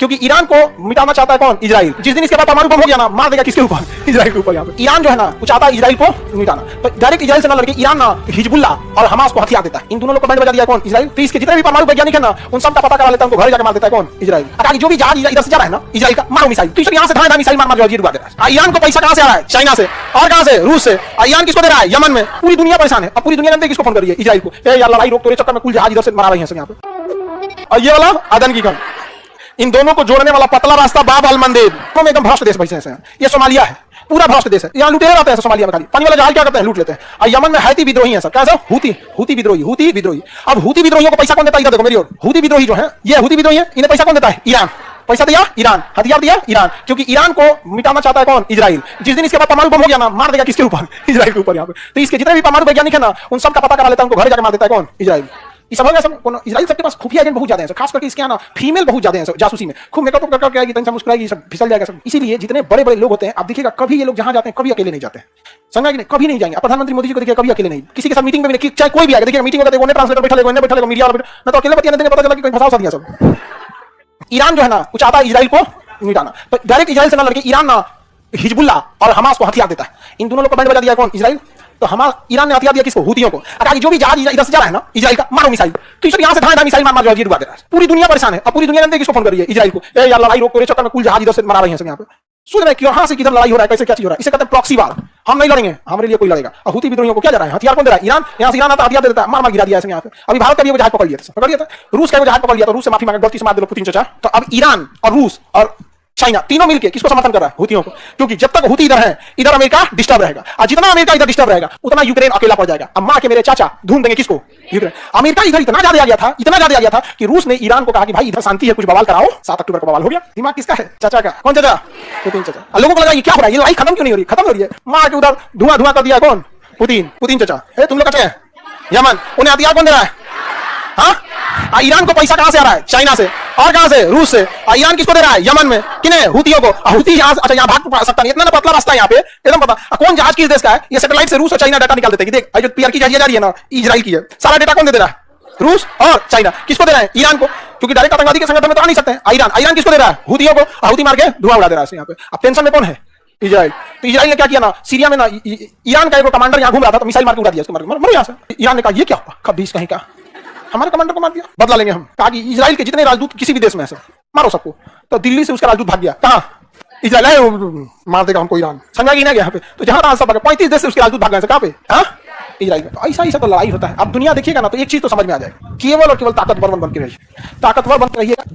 क्योंकि ईरान को मिटाना चाहता है कौन? इजराइल। जिस दिन इसके बाद परमाणु बम हो गया ना, मार देगा किसके ऊपर? इजराइल के ऊपर। यहाँ पे ईरान जो है ना, वो चाहता है इजराइल को मिटाना। तो डायरेक्ट इजराइल से ना लड़के ईरान ना हिजबुल्ला और हमास को हथियार देता है। इन दोनों लोग को बैंड बजा दिया कौन? इजराइल। तो इसके जितने भी परमाणु वैज्ञानिक है ना, उन सब का पता करा लेता है, उनको घर जाकर मार देता है कौन? इजराइल। ताकि जो भी जहाज इधर से जा रहा है ना इजराइल का, मारो मिसाइल। तो यहाँ से धाए मिसाइल मार मार डुबा देता है। ईरान को पैसा कहां से आ रहा है? चाइना से। और कहां से? रूस से। ईरान किसको दे रहा है? यमन में। पूरी दुनिया परेशान है। अब पूरी दुनिया जानते किसको फोन कर रही है? इजराइल को। यार लड़ाई रोक, तोड़े चक्कर में कुल जहाज इधर से मारा रही है सब यहाँ पे। और ये वाला अदन की गन, इन दोनों को जोड़ने वाला पतला रास्ता बाब अल मंदेब। तो एकदम भ्रष्ट देश पैसे हैं। ये सोमालिया है, पूरा भ्रष्ट देश है। यहाँ लुटेरे रहते हैं सोमालिया में, खाली पानी वाला जहाज क्या करते हैं? लूट लेते हैं। और यमन में हैती विद्रोही है सब। क्या है? हूती विद्रोही। अब हूती विद्रोहियों को पैसा कौन देता है? इधर देखो मेरी ओर। हूती विद्रोही जो है, ये हूती विद्रोही है, इन्हें पैसा कौन देता है? ईरान। पैसा दिया ईरान, हथियार दिया ईरान। क्योंकि ईरान को मिटाना चाहता है कौन? इजराइल। जिस दिन इसके बाद परमाणु बम हो गया ना, मार देगा किसके ऊपर? इजराइल के ऊपर। यहाँ पे तो इसके जितने भी परमाणु वैज्ञानिक है ना, उन सब का पता करा लेता है, उनको घर जाकर मार देता है कौन? इजराइल। इस सब इजराइल सबके पास खुफिया एजेंट बहुत ज्यादा है, खास करके इसके यहाँ ना फीमेल बहुत ज्यादा है जासूसी में। खूब मेकअप करके आएगी, टेंशन मुस्कुराएगी, सब फिसल जाएगा सब। इसीलिए जितने बड़े बड़े लोग होते हैं, आप देखिएगा कभी ये लोग जहां जाते हैं कभी अकेले नहीं जाते हैं। समझा कि नहीं? कभी नहीं जाएंगे। प्रधानमंत्री मोदी जी को देखिए कभी अकेले नहीं, किसी के साथ मीटिंग में भी नहीं, चाहे कोई भी आए देखिए मीटिंग होता है, ट्रांसलेटर बैठा लेगा, मीडिया वाला ना, तो अकेले बतियाने देंगे, पता चला कि कहीं फंसा सा दिया सब। ईरान जो है ना, वो चाहता है इजराइल को मिटाना। तो डायरेक्ट इजराइल से ना लड़के ईरान ना हिजबुल्ला और हमास को हथियार देता है। इन दोनों लोग को बैंड बजा दिया कौन? इजराइल। तो ईरान ने हथियार दिया किसको? हूतियों को। अगर जो भी जहाज इधर से जा रहा है ना इजराइल का, मारो मिसाइल। तो इसे यहाँ से धाए मिसाइल मार डुबा देता है। पूरी दुनिया परेशान है। अब पूरी दुनिया जानते किसको फोन कर रही है? इजराइल को। यार लड़ाई रोक, तोड़े चक्कर में कुल जहाज इधर से मारा रही है सब यहाँ पे। सुन रहे कहां से किधर लड़ाई हो रहा है, कैसे क्या चीज हो रहा है? इसे कहते हैं प्रॉक्सी वार। हम नहीं लड़ेंगे, हमारे लिए कोई लड़ेगा। और हूती विद्रोहियों को क्या जा रहा है? हथियार कौन दे रहा है? ईरान। यहाँ से ईरान आता हथियार दे देता है, मार गिरा दिया यहाँ पे। अभी भारत का भी जहाज पकड़ लिया था, रूस का जहाज पकड़ लिया, तो रूस से माफी मांगा, गलती से मार दे पुतिन चाचा। तो अब ईरान और रूस और चाइना तीनों मिलके किसको समर्थन कर रहा है? हूतियों को। क्योंकि जब तक हूती इधर है, इधर अमेरिका डिस्टर्ब रहेगा, और जितना अमेरिका इधर डिस्टर्ब रहेगा उतना यूक्रेन अकेला पड़ जाएगा। अब मां के मेरे चाचा ढूंढ देंगे किसको? यूक्रेन। अमेरिका इधर इतना ज्यादा आ गया था कि रूस ने ईरान को कहा कि भाई इधर शांति है, कुछ बवाल कराओ। 7 अक्टूबर को बवाल हो गया। दिमाग किसका है? चाचा का। कौन चाचा? पुतिन चाचा। लोगों को लगा ये क्या हो रहा है, ये लड़ाई खत्म क्यों नहीं हो रही? खत्म हो रही है। मां के उधर धुआं कर दिया कौन? पुतिन चाचा। तुम लोग कहते हैं यमन, उन्हें हथियार कौन दे रहा है? हाँ, ईरान को पैसा कहां से आ रहा है? चाइना से। और कहां से? रूस से। ईरान किसको दे रहा है? यमन में। किन्हें? हूतियों को। हूती यहाँ अच्छा यहाँ भाग सकता नहीं, इतना ना पतला रास्ता है यहाँ पे, एकदम पता। कौन जहाज किस देश का है? ये सैटेलाइट से रूस और चाइना डाटा निकाल देते हैं कि देख जो पीआर की जहाज जा रही है ना, इजराइल की है। सारा डेटा कौन दे रहा है? रूस और चाइना। किसको दे रहा है? ईरान को। क्योंकि डायरेक्ट आतंकवादी के संगठन में तो आ नहीं सकते हैं। ईरान किसको दे रहा है? हूतियों को। हूती मार के धुआं उड़ा दे रहा है यहाँ पे। अब टेंशन में कौन है? इजराइल। तो इजराइल ने क्या किया ना, सीरिया में ना ईरान का एक कमांडर यहाँ घूम रहा था, तो मिसाइल मार के उड़ा दिया, मर यहाँ से। ईरान ने कहा ये क्या हुआ? खबीस कहीं का, हमारे कमांडर को मार दिया, बदला लेंगे हम। कहा कि इजराइल के जितने राजदूत किसी भी देश में है मारो सबको। तो दिल्ली से उसका राजदूत भाग गया। कहां? इजराइल। मार देगा हमको ईरान। समझा कि नहीं? यहाँ पे तो जहां सब 35 देश से उसके राजदूत भाग गए। कहां पे? हाँ, इजराइल में। तो ऐसा तो लड़ाई होता है। अब दुनिया देखिएगा ना, तो एक चीज तो समझ में आ जाएगा, केवल और केवल ताकतवर बन के रहिए, ताकतवर बन के रहिएगा।